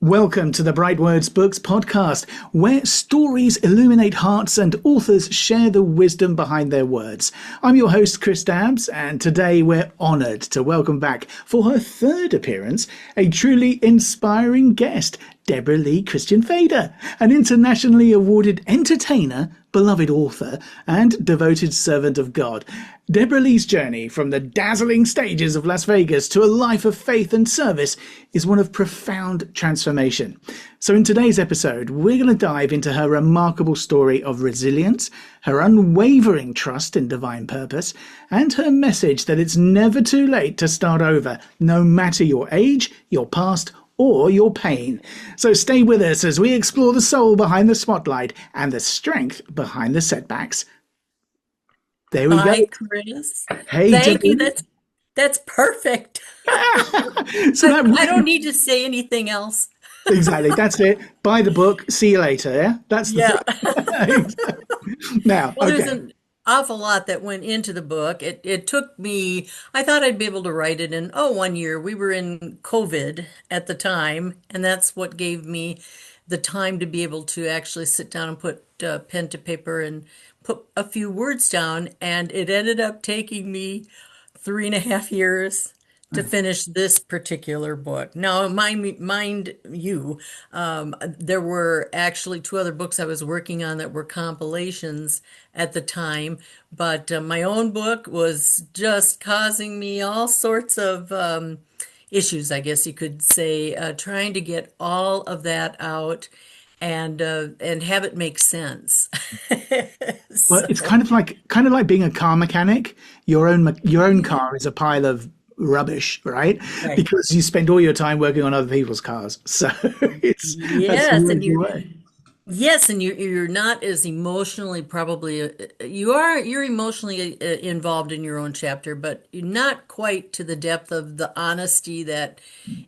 Welcome to the BrightWord Books Podcast, where stories illuminate hearts and authors share the wisdom behind their words. I'm your host, Chris Dabbs, and today we're honoured to welcome back for her third appearance a truly inspiring guest, Debra Lee Fader, an internationally awarded entertainer, beloved author, and devoted servant of God. Debra Lee's journey from the dazzling stages of Las Vegas to a life of faith and service is one of profound transformation. So in today's episode, we're going to dive into her remarkable story of resilience, her unwavering trust in divine purpose, and her message that it's never too late to start over, no matter your age, your past, or your pain. So stay with us as we explore the soul behind the spotlight and the strength behind the setbacks. There we Hi, go. Chris. Hey, Thank you. Debbie. That's perfect. So that I don't really, need to say anything else. exactly, that's it. Buy the book, see you later, yeah? That's the Yeah. thing. Now, Well, there's okay. an awful lot that went into the book. It took me, I thought I'd be able to write it in, 1 year. We were in COVID at the time, and that's what gave me the time to be able to actually sit down and put pen to paper and put a few words down. And it ended up taking me 3.5 years to finish this particular book. Now, mind you, there were actually two other books I was working on that were compilations at the time, but my own book was just causing me all sorts of issues, I guess you could say, trying to get all of that out and have it make sense. Well, it's So, kind of like being a car mechanic. Your own car is a pile of rubbish, right? right. Because you spend all your time working on other people's cars. So that's the Yes, way and you you're work. Yes, and you're not as emotionally probably you're emotionally involved in your own chapter, but you're not quite to the depth of the honesty that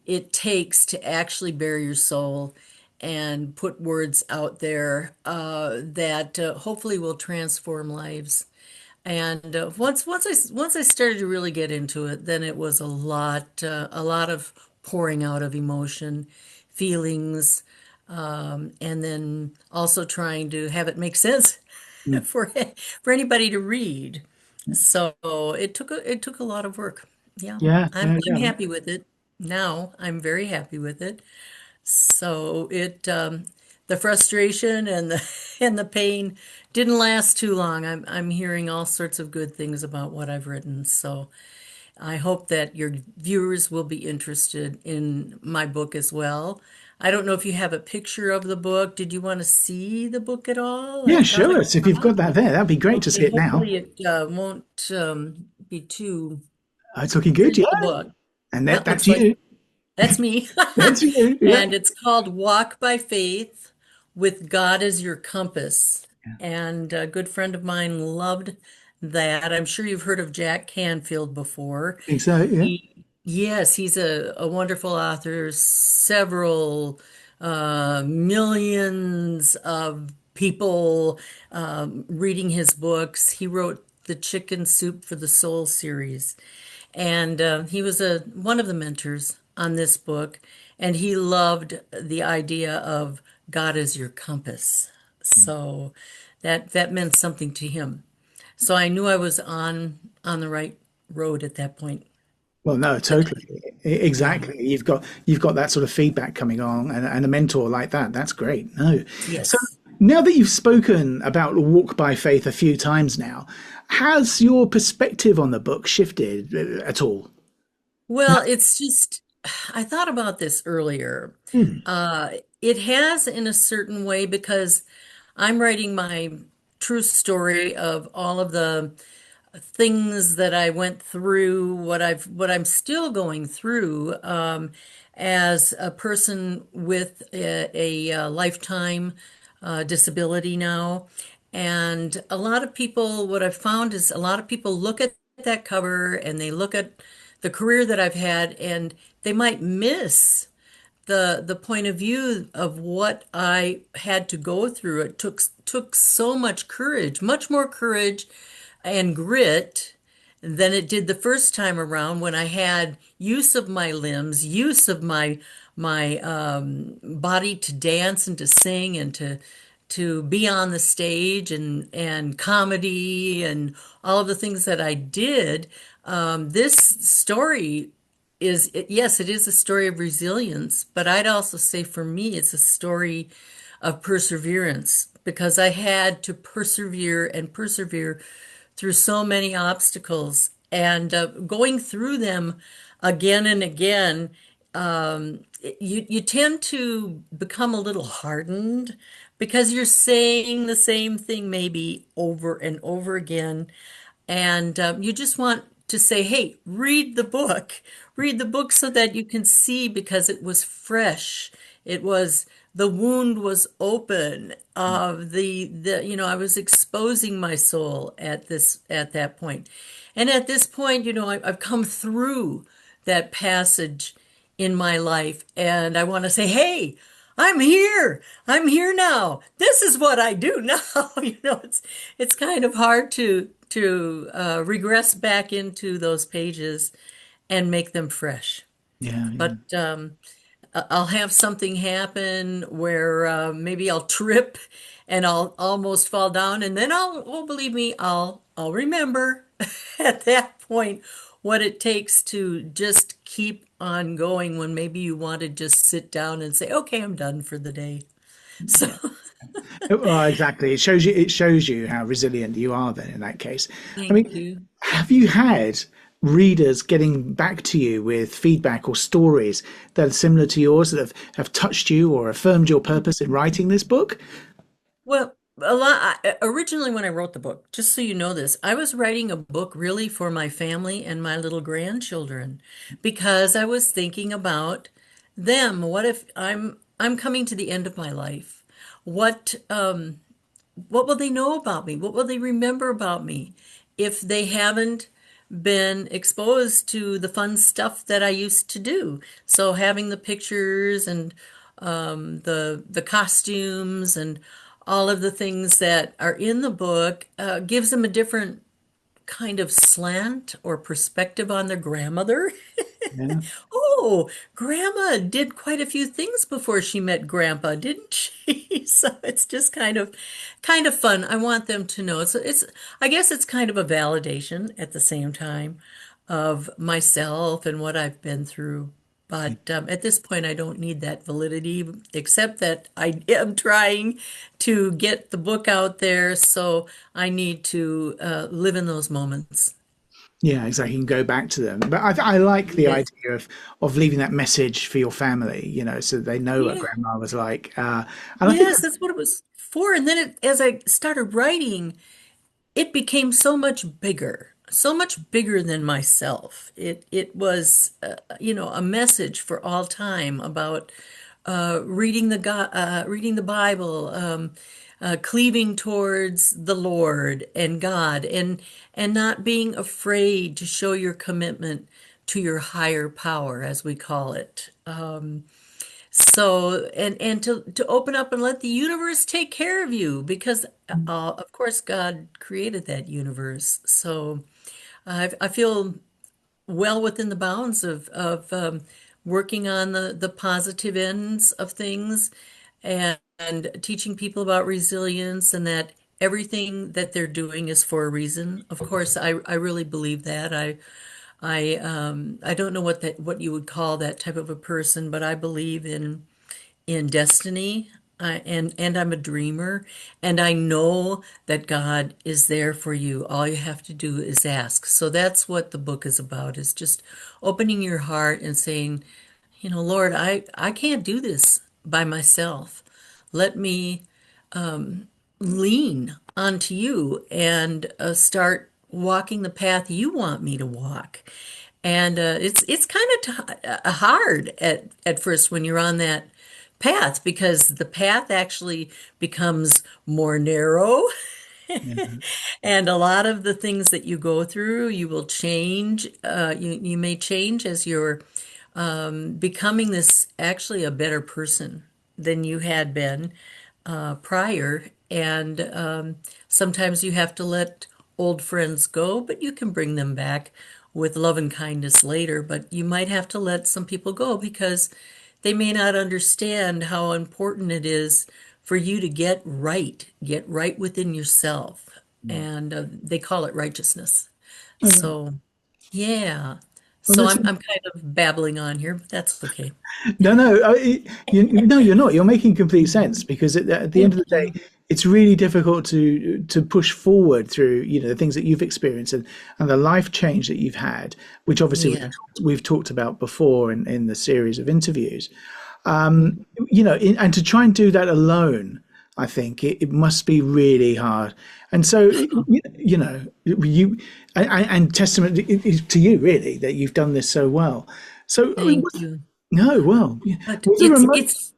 it takes to actually bare your soul and put words out there that hopefully will transform lives. And once I started to really get into it, then it was a lot of pouring out of emotion, feelings, and then also trying to have it make sense Mm. for for anybody to read. So it took a lot of work. Yeah, Yeah, I'm yeah, I'm yeah. happy with it now. I'm very happy with it. So the frustration and the and the pain didn't last too long. I'm hearing all sorts of good things about what I've written. So I hope that your viewers will be interested in my book as well. I don't know if you have a picture of the book. Did you want to see the book at all? Yeah, I thought show I us if you've got that there. That'd be great to see Okay, it now. hopefully it won't be too. It's looking good, Here's yeah. the book. And That that's looks like you. that's me. That's you. Yeah. And it's called Walk by Faith with God as Your Compass. Yeah. And a good friend of mine loved that. I'm sure you've heard of Jack Canfield before. Think so, yeah. Yes, he's a wonderful author, several millions of people reading his books. He wrote the Chicken Soup for the Soul series. And he was one of the mentors on this book, and he loved the idea of God as your compass. So that meant something to him. So I knew I was on the right road at that point. Well, no, But totally. yeah, Exactly. You've got that sort of feedback coming on and a mentor like that. That's great. No. So yes. now that you've spoken about Walk by Faith a few times now, has your perspective on the book shifted at all? Well, it's just I thought about this earlier. Hmm. Uh, it has in a certain way because I'm writing my true story of all of the things that I went through, what I'm still going through as a person with a lifetime disability now. And a lot of people, what I've found is a lot of people look at that cover and they look at the career that I've had and they might miss the point of view of what I had to go through. It took so much courage, much more courage and grit than it did the first time around when I had use of my limbs, use of my body to dance and to sing and to be on the stage and comedy and all of the things that I did. This story is, yes, it is a story of resilience, but I'd also say for me, it's a story of perseverance because I had to persevere and persevere through so many obstacles and going through them again and again. You tend to become a little hardened because you're saying the same thing maybe over and over again. And you just want to say, hey, read the book so that you can see because it was fresh. It was, the wound was open. I was exposing my soul at that point. And at this point, I've come through that passage in my life and I want to say, hey, I'm here. I'm here now. This is what I do now. It's kind of hard to regress back into those pages and make them fresh. Yeah, yeah. But I'll have something happen where maybe I'll trip and I'll almost fall down, and then oh, believe me, I'll remember at that point what it takes to just keep on going when maybe you want to just sit down and say, okay, I'm done for the day. So Yeah. Well, exactly. It shows you how resilient you are then in that case. I thank mean, you. have you had readers getting back to you with feedback or stories that are similar to yours that have touched you or affirmed your purpose in writing this book? Well, originally when I wrote the book, just so you know this, I was writing a book really for my family and my little grandchildren because I was thinking about them. What if I'm coming to the end of my life? What will they know about me? What will they remember about me if they haven't been exposed to the fun stuff that I used to do? So having the pictures and the costumes and all of the things that are in the book gives them a different kind of slant or perspective on their grandmother. Yeah. Oh, Grandma did quite a few things before she met Grandpa, didn't she? So it's just kind of fun. I want them to know. I guess it's kind of a validation at the same time of myself and what I've been through. But at this point, I don't need that validity, except that I am trying to get the book out there. So I need to live in those moments. Yeah, exactly. You can go back to them. But I like the Yes. idea of leaving that message for your family, so they know what Yeah. grandma was like. And I think Yes, that's what it was for. And then as I started writing, it became so much bigger than myself. It was, a message for all time about reading the Bible, cleaving towards the Lord and God, and not being afraid to show your commitment to your higher power, as we call it. So, and to open up and let the universe take care of you because of course God created that universe. So I feel well within the bounds of working on the positive ends of things and teaching people about resilience and that everything that they're doing is for a reason. Of course, I really believe that. I don't know what you would call that type of a person, but I believe in destiny. And I'm a dreamer, and I know that God is there for you. All you have to do is ask. So that's what the book is about, is just opening your heart and saying, Lord, I can't do this by myself. Let me lean onto you and start walking the path you want me to walk. And it's kind of hard at first when you're on that path because the path actually becomes more narrow. Yeah. And a lot of the things that you go through, you will change. You may change as you're becoming this actually a better person than you had been prior. And sometimes you have to let old friends go, but you can bring them back with love and kindness later. But you might have to let some people go because they may not understand how important it is for you to get right within yourself. Mm. And they call it righteousness. Oh, right. So, yeah. Well, So that's I'm kind of babbling on here, but that's okay. no, no. No, you're not. You're making complete sense because at the end Thank of the you. day, it's really difficult to push forward through the things that you've experienced and the life change that you've had, which obviously Yeah. we've talked about before in the series of interviews. And to try and do that alone, I think it must be really hard. And so, you and testament to you really that you've done this so well. So, Thank you. no, well, yeah. But Was there a it's mo- it's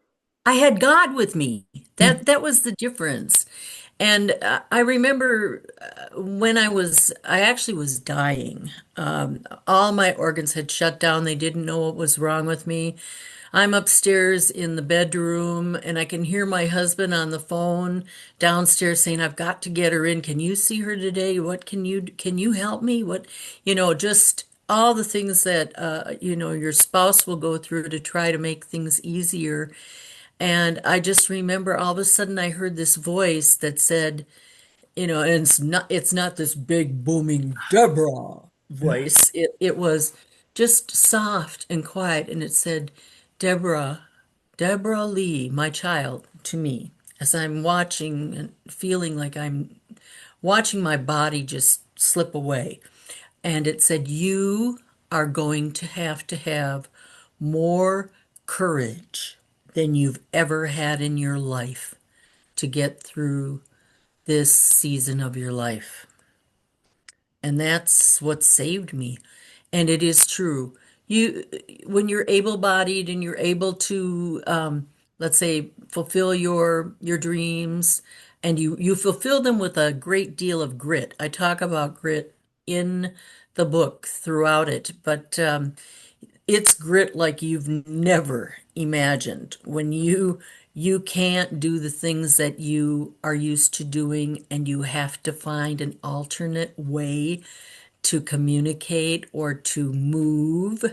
I had God with me. Yeah, That was the difference. And I remember when I actually was dying. All my organs had shut down. They didn't know what was wrong with me. I'm upstairs in the bedroom and I can hear my husband on the phone downstairs saying, I've got to get her in. Can you see her today? What can you help me? Just all the things that, your spouse will go through to try to make things easier. And I just remember all of a sudden I heard this voice that said, and it's not this big booming Deborah voice. It was just soft and quiet, and it said, Deborah, Deborah Lee, my child, to me, as I'm watching and feeling like I'm watching my body just slip away. And it said, you are going to have more courage than you've ever had in your life to get through this season of your life. And that's what saved me. And it is true. You, when you're able-bodied and you're able to, let's say, fulfill your dreams, and you fulfill them with a great deal of grit. I talk about grit in the book throughout it, but it's grit like you've never imagined when you can't do the things that you are used to doing and you have to find an alternate way to communicate or to move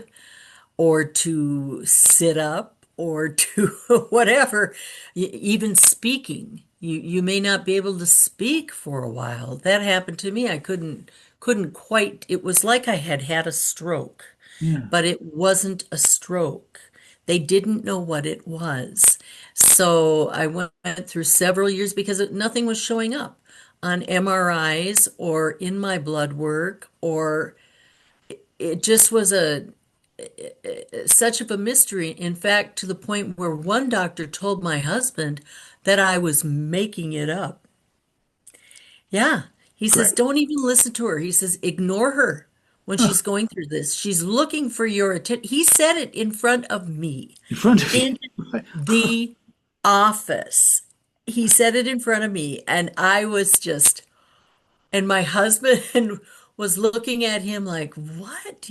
or to sit up or to whatever. Even speaking, you may not be able to speak for a while. That happened to me. I couldn't quite. It was like I had had a stroke, yeah, but it wasn't a stroke. They didn't know what it was. So I went through several years because nothing was showing up on MRIs or in my blood work, or it just was such of a mystery. In fact, to the point where one doctor told my husband that I was making it up. Yeah. He says, great. don't even listen to her. He says, ignore her when Huh, she's going through this. She's looking for your attention. He said it in front of me in front of you. in the office. He said it in front of me, and I was just, and my husband was looking at him like, what?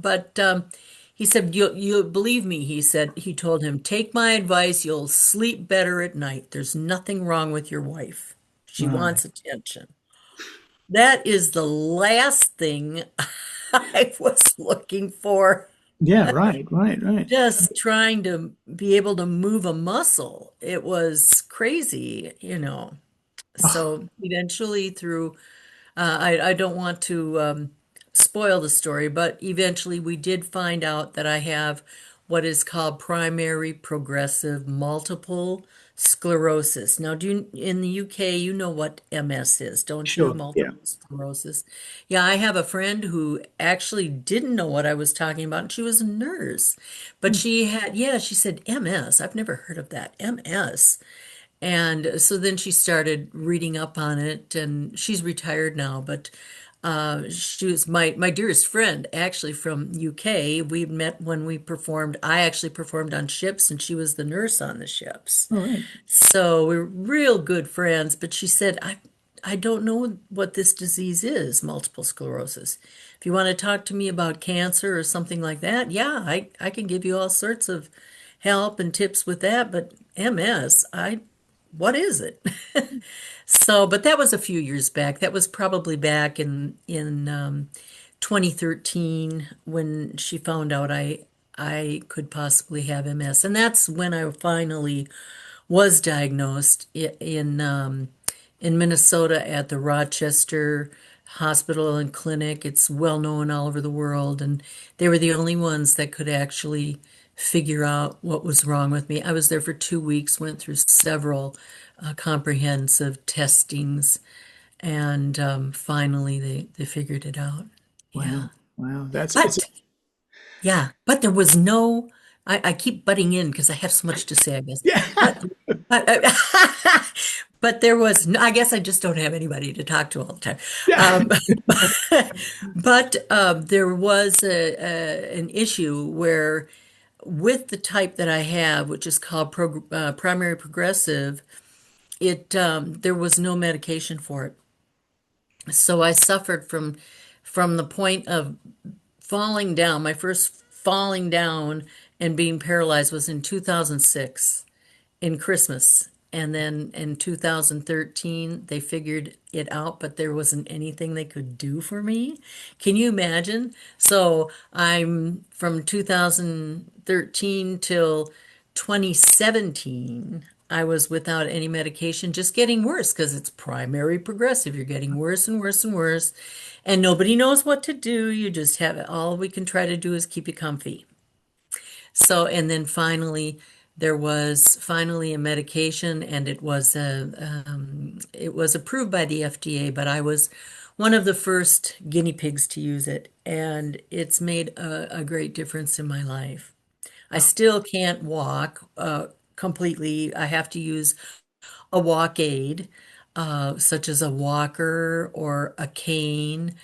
But he said, you believe me, he told him, take my advice, you'll sleep better at night. There's nothing wrong with your wife. She Right. wants attention. That is the last thing I was looking for. Yeah, right, right, right. Just trying to be able to move a muscle. It was crazy. Oh, So eventually, through I don't want to spoil the story, but eventually we did find out that I have what is called primary progressive multiple sclerosis. Now, in the UK, you know what MS is, don't you? sure. Yeah. Multiple sclerosis. Yeah, I have a friend who actually didn't know what I was talking about, and she was a nurse. But yeah, she said MS. I've never heard of that. MS. And so then she started reading up on it, and she's retired now, but she was my dearest friend, actually from UK. We met when we performed. I actually performed on ships, and she was the nurse on the ships. All right. So we're real good friends. But she said, I don't know what this disease is, multiple sclerosis. If you want to talk to me about cancer or something like that, yeah, I can give you all sorts of help and tips with that. But MS, what is it? So, but that was a few years back. That was probably back in 2013 when she found out I could possibly have MS, and that's when I finally was diagnosed in Minnesota at the Rochester Hospital and Clinic. It's well known all over the world, and they were the only ones that could actually figure out what was wrong with me. I was there for 2 weeks, went through several comprehensive testings, and finally they figured it out. Wow. Yeah. Wow. That's it's But yeah, but there was no, I keep butting in because I have so much to say, I guess. yeah. But, but, but there was, I guess I just don't have anybody to talk to all the time. Yeah. Um, but there was an issue where with the type that I have, which is called primary progressive, there was no medication for it. So I suffered from the point of falling down. My first falling down and being paralyzed was in 2006 in Christmas. And then in 2013, they figured it out, but there wasn't anything they could do for me. Can you imagine? So I'm from 2013 till 2017. I was without any medication, just getting worse because it's primary progressive. You're getting worse and worse and worse, and nobody knows what to do. You just have all we can try to do is keep you comfy. So, and then finally, there was finally a medication, and it was approved by the FDA, but I was one of the first guinea pigs to use it, and it's made a great difference in my life. I still can't walk completely. I have to use a walk aid, such as a walker or a cane.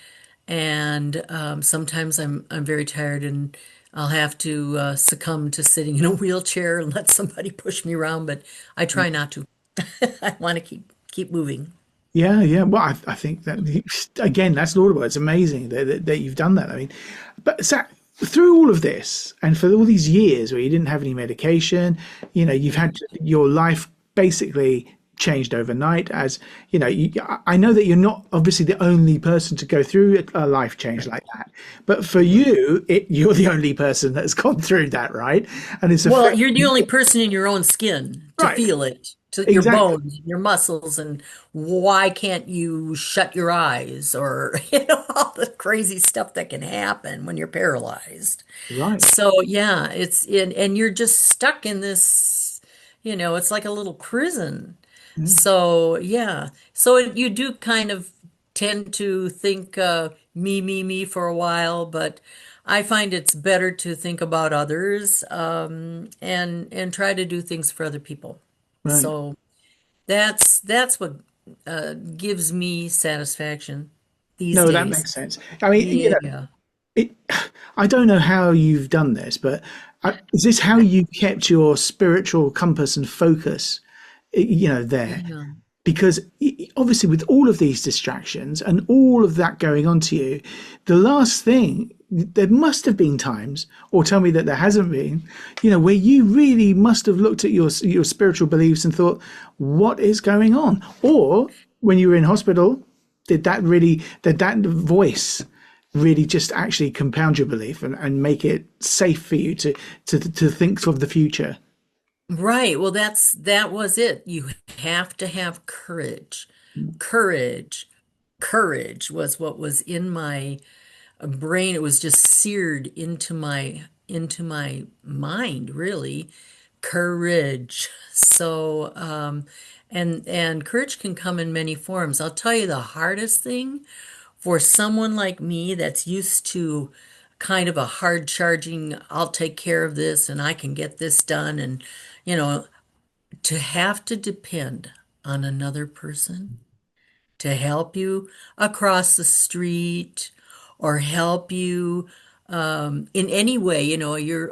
And sometimes I'm very tired and I'll have to succumb to sitting in a wheelchair and let somebody push me around, but I try not to. I want to keep moving. Yeah, yeah. Well, I think that again, that's laudable. It's amazing that you've done that. I mean, but so, through all of this, and for all these years where you didn't have any medication, you've had your life basically changed overnight. As I know that you're not obviously the only person to go through a life change like that, but for you, you're the only person that's gone through that, right? And it's Well, affected. you're the only person in your own skin to Right, feel it, to your exactly. bones, your muscles, and why can't you shut your eyes or, all the crazy stuff that can happen when you're paralyzed. Right. So, yeah, and you're just stuck in this, it's like a little prison. Mm. So, yeah. So you do kind of tend to think me for a while, but I find it's better to think about others and try to do things for other people. Right. So that's what gives me satisfaction these No, that days. makes sense. I mean, Yeah. it, I don't know how you've done this, but is this how you kept your spiritual compass and focus, there? Yeah. Because obviously, with all of these distractions and all of that going on to you, the last thing, there must have been times, or tell me that there hasn't been, where you really must have looked at your spiritual beliefs and thought, what is going on? Or when you were in hospital, did that voice really just actually compound your belief and make it safe for you to think of the future? Right. Well, that was it. You have to have courage. Courage. Courage was what was in my brain. It was just seared into my mind, really. Courage. So, and courage can come in many forms. I'll tell you the hardest thing for someone like me that's used to kind of a hard charging, I'll take care of this and I can get this done, and you know, to have to depend on another person to help you across the street or help you in any way, you're,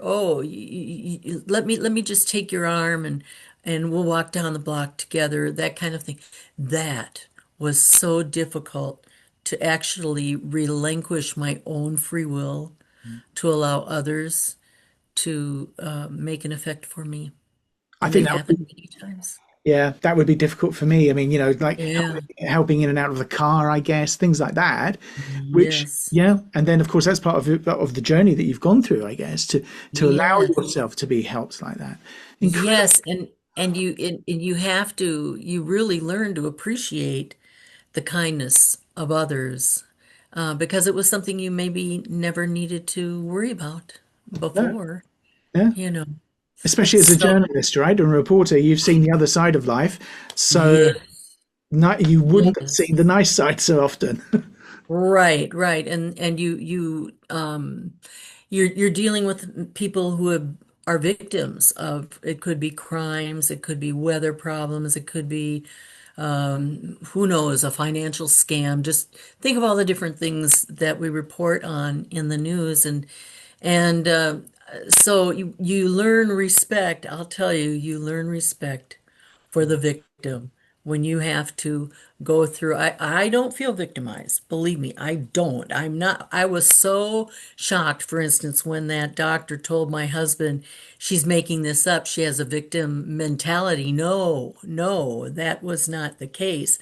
let me just take your arm and we'll walk down the block together, that kind of thing. That was so difficult to actually relinquish my own free will to allow others to make an effect for me. I And they think that would haven't be, many times. Yeah, that would be difficult for me. I mean, like Yeah. helping in and out of the car, I guess, things like that. Which, Yes. yeah, and then of course that's part of the journey that you've gone through, I guess, to allow Yes. yourself to be helped like that. Incredible. Yes, and you have to you really learn to appreciate the kindness of others because it was something you maybe never needed to worry about Yeah, before, yeah. you know. Especially as a So, journalist, right, or a reporter, you've seen the other side of life, so yeah, you wouldn't have yes. seen the nice side so often. Right, right. And you're dealing with people who are victims of it could be crimes, it could be weather problems, it could be who knows, a financial scam. Just think of all the different things that we report on in the news and so you learn respect. I'll tell you, you learn respect for the victim when you have to go through. I don't feel victimized. Believe me, I don't. I'm not. I was so shocked, for instance, when that doctor told my husband she's making this up. She has a victim mentality. No, no, that was not the case.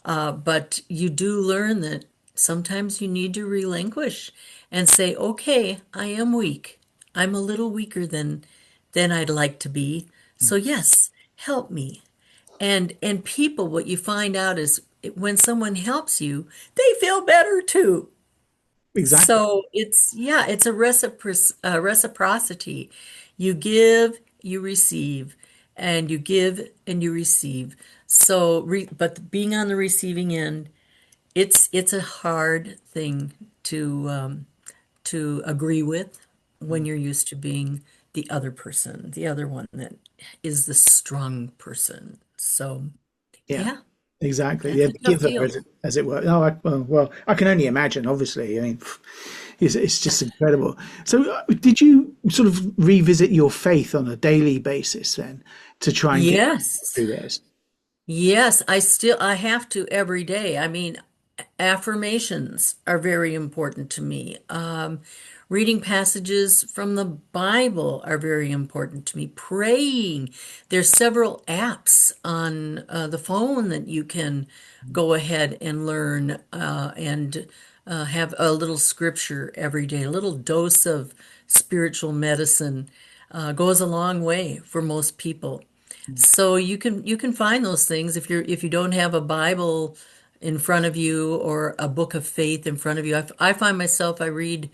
But you do learn that sometimes you need to relinquish and say, okay, I am weak. I'm a little weaker than I'd like to be. So yes, help me. And people, what you find out is when someone helps you, they feel better too. Exactly. So it's yeah, it's a reciprocity. You give, you receive, and you give and you receive. So, but being on the receiving end, it's a hard thing to agree with when you're used to being the other person, the other one that is the strong person. So, Yeah, yeah, exactly. that's Yeah, a the tough giver, deal. as it were. Oh, well, I can only imagine. Obviously, I mean, it's just incredible. So, did you sort of revisit your faith on a daily basis then to try and get Yes. through this? Yes, I have to every day. I mean, affirmations are very important to me. Reading passages from the Bible are very important to me. Praying. There's several apps on the phone that you can go ahead and learn and have a little scripture every day. A little dose of spiritual medicine goes a long way for most people. So you can find those things if you don't have a Bible in front of you or a book of faith in front of you. I find myself I read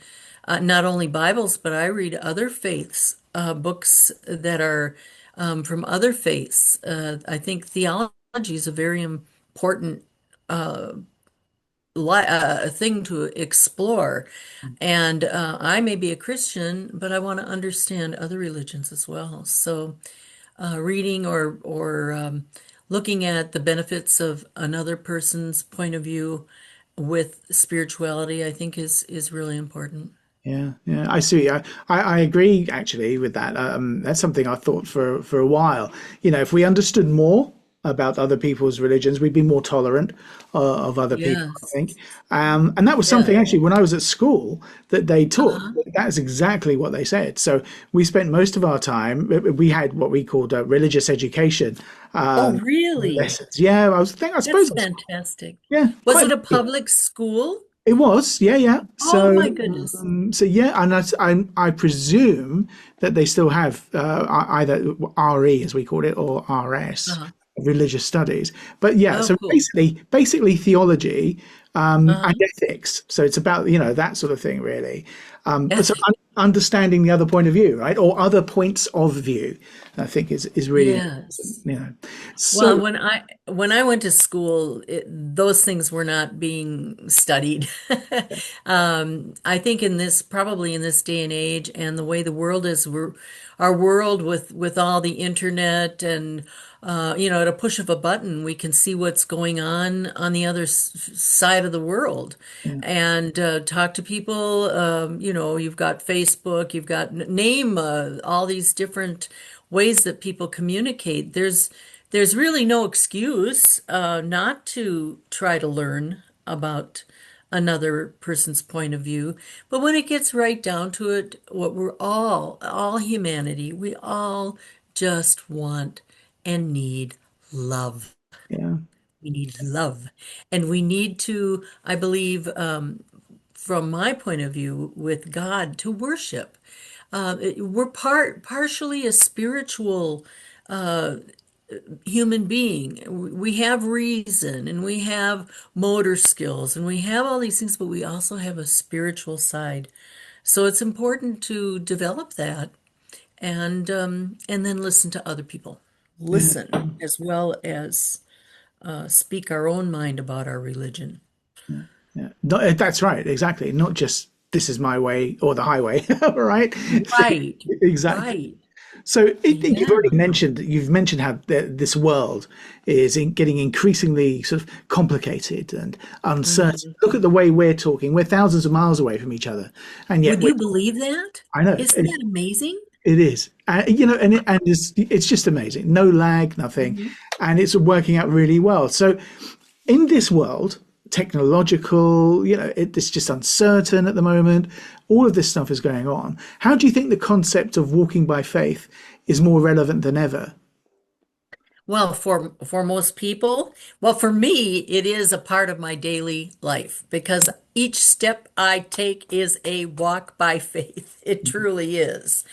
not only Bibles but I read other faiths books that are from other faiths. I think theology is a very important thing to explore. And I may be a Christian, but I want to understand other religions as well. So reading or looking at the benefits of another person's point of view with spirituality, I think is really important. Yeah, yeah, I see. I agree actually with that. That's something I thought for a while. If we understood more about other people's religions, we'd be more tolerant of other people, I think. Yes. And that was Yeah. something actually when I was at school that they taught. Uh-huh. That is exactly what they said. So we spent most of our time. We had what we called religious education Oh, um, really? lessons. Yeah, I That's suppose, fantastic. yeah, Was quite. it a public school? It was, yeah, yeah. Oh So, my goodness. so yeah, and I presume that they still have either RE as we call it or RS, Uh-huh. religious studies. But yeah, Oh, so cool. basically theology and Uh-huh. ethics. So it's about that sort of thing, really. But so Ethics. understanding the other point of view, right, or other points of view, I think is really important. Yes. Well, So when I went to school, those things were not being studied. I think probably in this day and age, and the way the world is, our world with all the internet and at a push of a button, we can see what's going on the other side of the world, yeah, and talk to people. You've got Facebook, you've got name all these different ways that people communicate. There's really no excuse not to try to learn about another person's point of view. But when it gets right down to it, what we're all humanity, we all just want and need love. Yeah. We need love. And we need to, I believe, from my point of view, with God, to worship. We're partially a spiritual human being. We have reason and we have motor skills and we have all these things, but we also have a spiritual side. So it's important to develop that and then listen to other people. Yeah. Listen as well as speak our own mind about our religion. Yeah. Yeah. That's right. Exactly. Not just this is my way or the highway, right? Right, Exactly. right. So Yeah. you've mentioned how this world is getting increasingly sort of complicated and uncertain. Mhm. Look at the way we're talking. We're thousands of miles away from each other, and yet Would you believe that? I know Isn't that amazing? it is. And it's just amazing. No lag, nothing, Mhm. and it's working out really well. So in this world, technological, it's just uncertain at the moment. All of this stuff is going on. How do you think the concept of walking by faith is more relevant than ever? Well, for most people, well, for me, it is a part of my daily life because each step I take is a walk by faith. It truly is.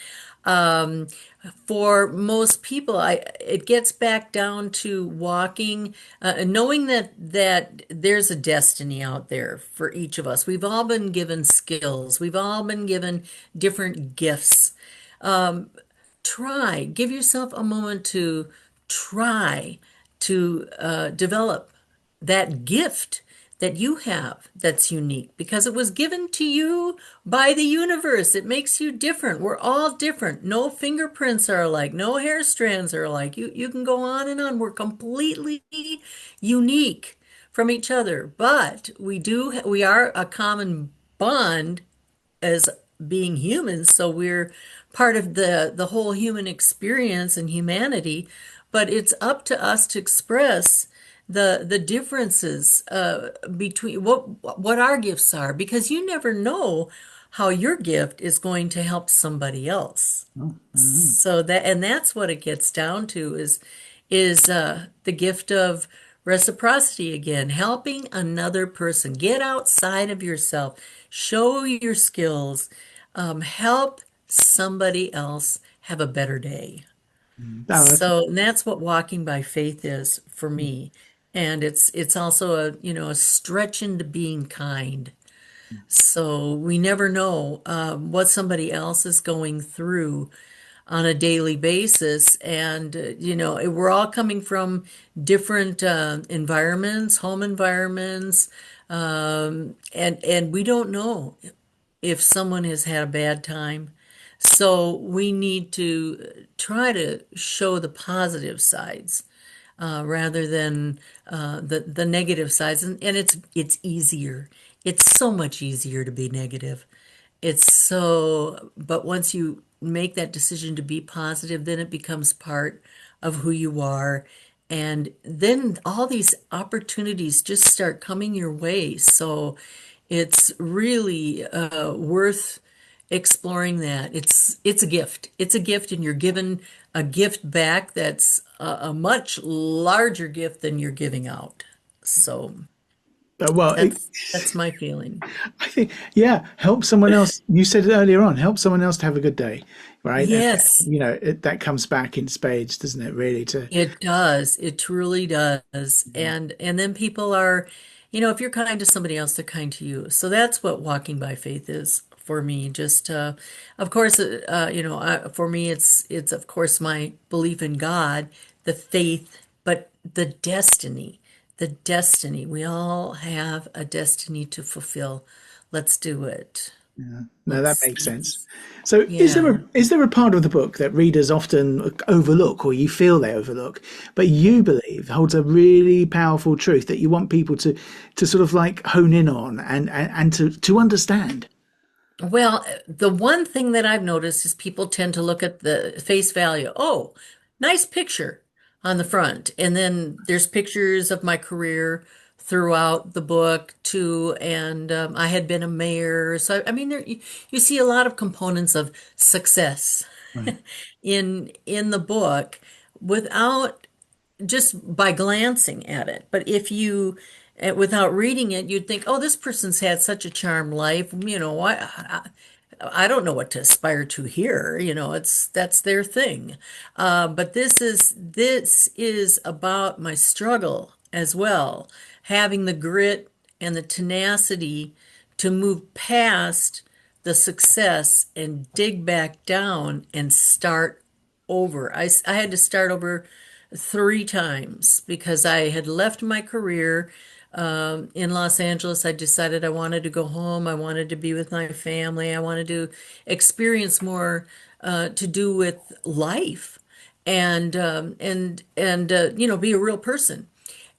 Um, for most people, it gets back down to walking, knowing that there's a destiny out there for each of us. We've all been given skills. We've all been given different gifts. Give yourself a moment to try to develop that gift that you have that's unique because it was given to you by the universe. It makes you different. We're all different. No fingerprints are alike. No hair strands are alike. You can go on and on. We're completely unique from each other, but we are a common bond as being humans, so we're part of the whole human experience and humanity, but it's up to us to express the differences between what our gifts are because you never know how your gift is going to help somebody else. Oh, I don't know. So that's what it gets down to is the gift of reciprocity again, helping another person get outside of yourself, show your skills, help somebody else have a better day. Oh, that's So that's what walking by faith is for me. And it's also a stretch into being kind. So we never know what somebody else is going through on a daily basis. And, we're all coming from different environments, home environments, and we don't know if someone has had a bad time. So we need to try to show the positive sides rather than the negative sides. And it's easier. It's so much easier to be negative. But once you make that decision to be positive, then it becomes part of who you are. And then all these opportunities just start coming your way. So it's really worth exploring that. It's a gift. It's a gift, and you're given a gift back that's a much larger gift than you're giving out. So well. that's my feeling. I think, yeah, help someone else. You said it earlier on, help someone else to have a good day, right? And Yes. that comes back in spades, doesn't it? Really, to It does. It truly does. And then people are, if you're kind to somebody else, they're kind to you. So that's what walking by faith is for me. Just of course, for me it's of course my belief in God, the faith, but the destiny. The destiny. We all have a destiny to fulfill. Let's do it. no, that makes sense. Let's So, yeah. is there a part of the book that readers often overlook, or you feel they overlook, but you believe holds a really powerful truth that you want people to sort of like hone in on and to understand? Well, the one thing that I've noticed is people tend to look at the face value. Oh, nice picture on the front. And then there's pictures of my career throughout the book too. And I had been a mayor. So, I mean, you see a lot of components of success Right. in the book without just by glancing at it. But if you, without reading it, you'd think, oh, this person's had such a charmed life. I don't know what to aspire to here. That's their thing. But this is about my struggle as well, having the grit and the tenacity to move past the success and dig back down and start over. I had to start over 3 times because I had left my career in Los Angeles. I decided I wanted to go home. I wanted to be with my family. I wanted to experience more to do with life and be a real person.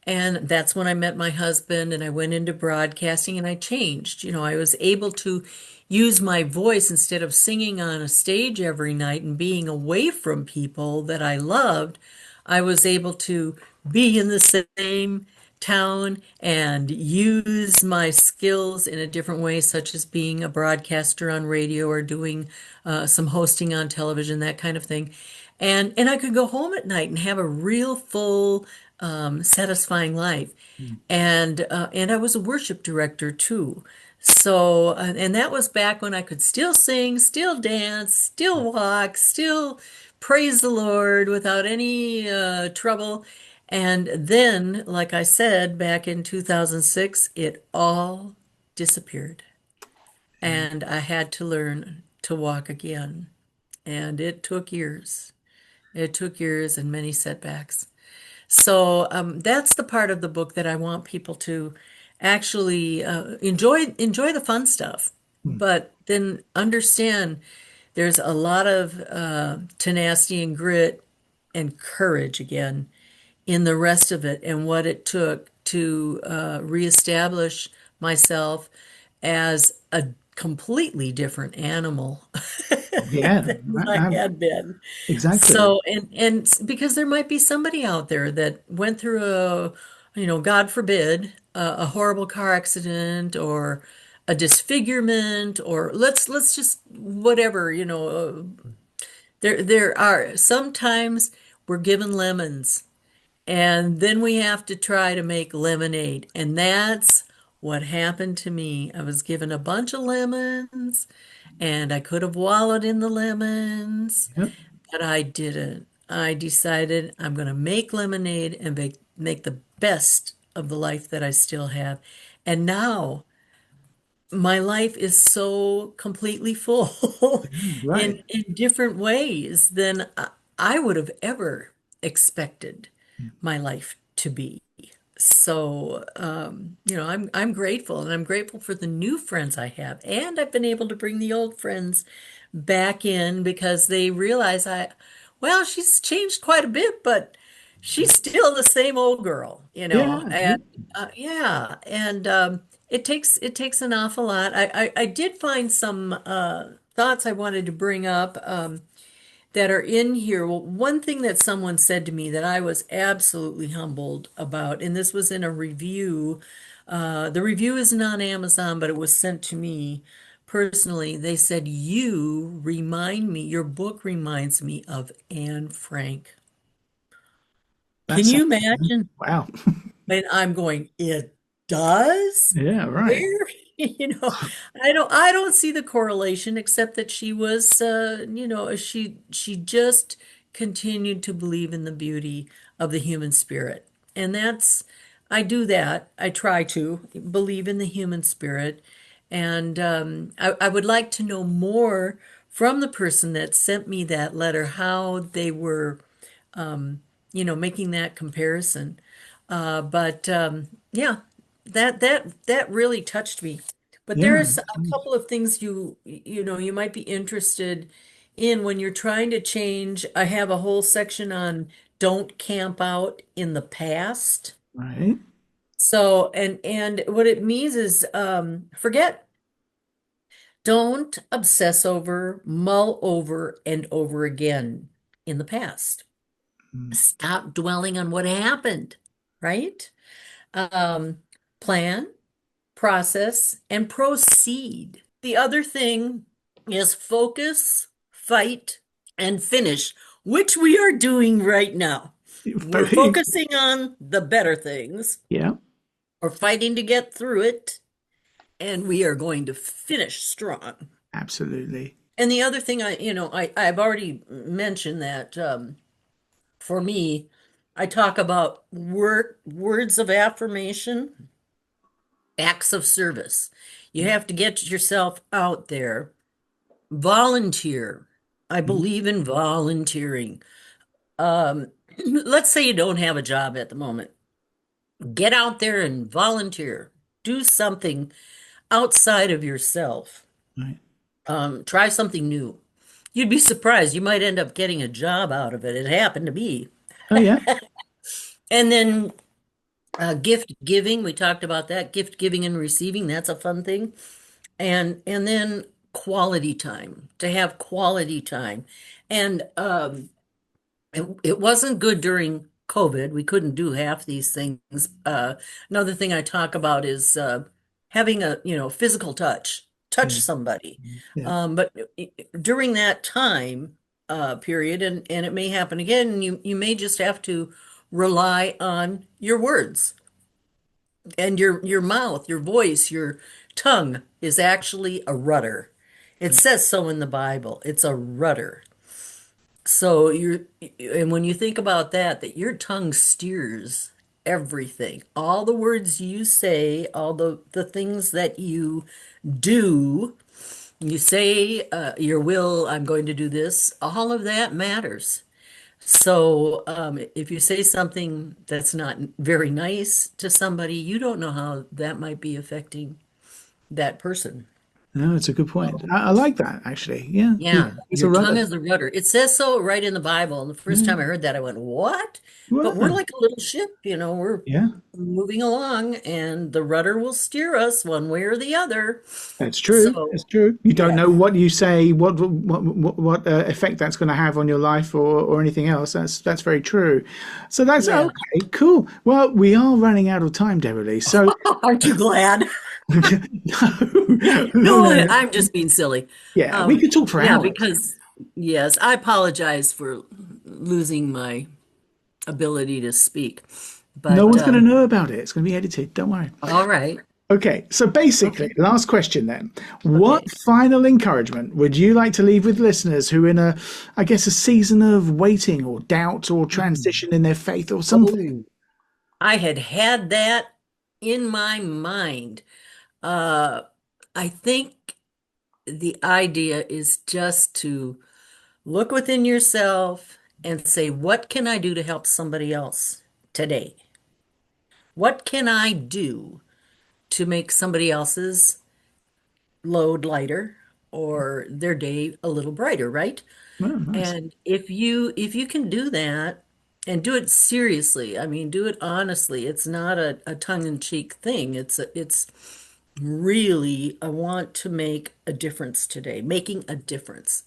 And that's when I met my husband and I went into broadcasting and I changed. I was able to use my voice instead of singing on a stage every night and being away from people that I loved. I was able to be in the same town and use my skills in a different way, such as being a broadcaster on radio or doing some hosting on television, that kind of thing. And I could go home at night and have a real full, satisfying life. And I was a worship director too. So, and that was back when I could still sing, still dance, still walk, still praise the Lord without any trouble. And then, like I said, back in 2006, it all disappeared. Yeah. And I had to learn to walk again. And it took years. It took years and many setbacks. So that's the part of the book that I want people to actually enjoy the fun stuff, Mm. but then understand there's a lot of tenacity and grit and courage again in the rest of it and what it took to reestablish myself as a completely different animal Yeah, than I had been. exactly. So, and because there might be somebody out there that went through God forbid, a horrible car accident or a disfigurement, or let's just whatever, there are sometimes we're given lemons and then we have to try to make lemonade. And that's what happened to me. I was given a bunch of lemons and I could have wallowed in the lemons, Yep. but I didn't. I decided I'm going to make lemonade and make the best of the life that I still have. And now my life is so completely full Right. in different ways than I would have ever expected my life to be. So, I'm grateful, and I'm grateful for the new friends I have, and I've been able to bring the old friends back in because they realize well, she's changed quite a bit, but she's still the same old girl, Yeah. Yeah. and yeah, and it takes an awful lot. I did find some thoughts I wanted to bring up. That are in here. Well, one thing that someone said to me that I was absolutely humbled about, and this was in a review. The review isn't on Amazon, but it was sent to me personally. They said, your book reminds me of Anne Frank. That Can you sounds imagine? wow. And I'm going, it does? Yeah. Right. Where? I don't see the correlation except that she was she just continued to believe in the beauty of the human spirit. And I do that. I try to believe in the human spirit. And I would like to know more from the person that sent me that letter, how they were making that comparison. But yeah, that really touched me. But Yeah. there's a couple of things you might be interested in when you're trying to change. I have a whole section on don't camp out in the past. Right. So, and what it means is forget, don't obsess over, mull over and over again in the past. Mm. Stop dwelling on what happened, right? Um, Plan, process, and proceed. The other thing is focus, fight, and finish, which we are doing right now. We're focusing on the better things. Yeah, We're fighting to get through it, and we are going to finish strong. absolutely. And the other thing I've already mentioned that for me, I talk about words of affirmation, acts of service. You have to get yourself out there. Volunteer. I believe in volunteering. Let's say you don't have a job at the moment. Get out there and volunteer. Do something outside of yourself. Right. Try something new. You'd be surprised. You might end up getting a job out of it. It happened to me. Oh, yeah. And then gift giving, we talked about that. Gift giving and receiving, that's a fun thing. And then quality time, to have quality time. And it wasn't good during COVID. We couldn't do half these things. Another thing I talk about is having a physical touch Yeah. somebody. Yeah. But during that time period, and it may happen again, you may just have to rely on your words and your mouth, your voice, your tongue is actually a rudder. It says so in the Bible. It's a rudder. So and when you think about that your tongue steers everything. All the words you say, all the things that you do, you say your will, I'm going to do this, all of that matters. So if you say something that's not very nice to somebody, you don't know how that might be affecting that person. No, it's a good point. I like that, actually. Yeah. Yeah, It's a your tongue rudder. is a rudder. It says so right in the Bible. And the first Yeah. time I heard that, I went, "What?" But we're Wow. like a little ship, we're Yeah. moving along, and the rudder will steer us one way or the other. That's true. So, That's true. You don't yeah, know what you say, what effect that's going to have on your life or anything else. That's very true. So that's yeah. okay. Cool. Well, we are running out of time, Debra Lee. So Aren't you glad? no, no, No, no. I'm just being silly. Yeah, we could talk for Yeah, hours. because yes, I apologize for losing my ability to speak. No But one's going to know about it. It's going to be edited. Don't worry. all right. Okay, so basically, Okay. last question then. What Okay. final encouragement would you like to leave with listeners who are in I guess, a season of waiting or doubt or transition in their faith or something? Oh, I had that in my mind. Uh, I think the idea is just to look within yourself and say, what can I do to help somebody else today? What can I do to make somebody else's load lighter or their day a little brighter, right? Oh, nice. And if you can do that and do it seriously, I mean, do it honestly. It's not a tongue-in-cheek thing. It's really, I want to make a difference today, making a difference.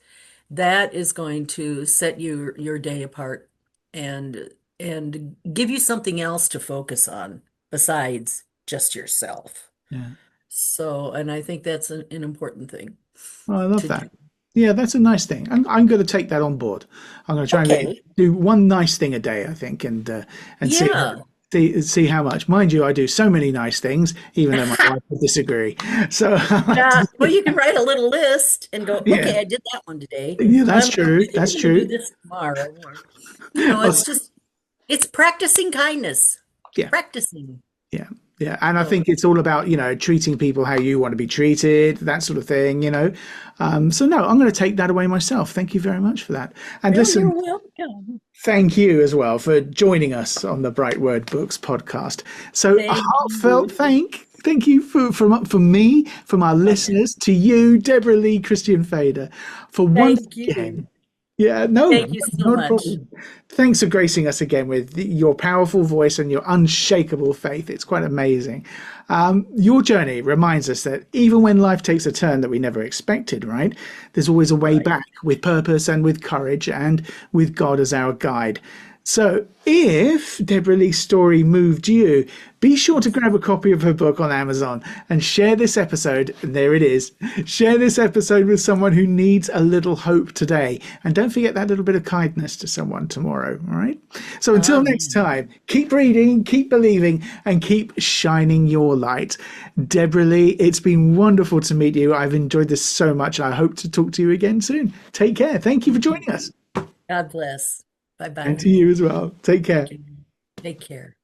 That is going to set your day apart and and give you something else to focus on besides just yourself. Yeah. So, and I think that's an important thing Oh, I love to do. that. Yeah, that's a nice thing. I'm going to take that on board. I'm going to try and Okay. do one nice thing a day, I think, and Yeah. see how much. Mind you, I do so many nice things, even though my wife would disagree. So Yeah. Well, you can write a little list and go, yeah, okay, I did that one today. yeah, that's I'm true. That's going to do true. this tomorrow. Or, Oh, it's practicing kindness, yeah, practicing. yeah, yeah. And I So, think it's all about, treating people how you want to be treated, that sort of thing. So no, I'm going to take that away myself. Thank you very much for that. And well, you're listen, welcome. thank you as well for joining us on the BrightWord Books podcast. So a Thank heartfelt you. thank you from me, from our listeners, to you, Debra Lee Fader, for once Thank you. again. Yeah, no, Thank you so not a much. problem. Thanks for gracing us again with your powerful voice and your unshakable faith. It's quite amazing. Your journey reminds us that even when life takes a turn that we never expected, right? There's always a way Right. back with purpose and with courage and with God as our guide. So, if Debra Lee's story moved you, be sure to grab a copy of her book on Amazon and share this episode. And there it is. Share this episode with someone who needs a little hope today. And don't forget that little bit of kindness to someone tomorrow. All right. So, until next time, keep reading, keep believing, and keep shining your light. Debra Lee, it's been wonderful to meet you. I've enjoyed this so much. I hope to talk to you again soon. Take care. Thank you for joining us. God bless. And Bye-bye. to you as well. Take care. Take care.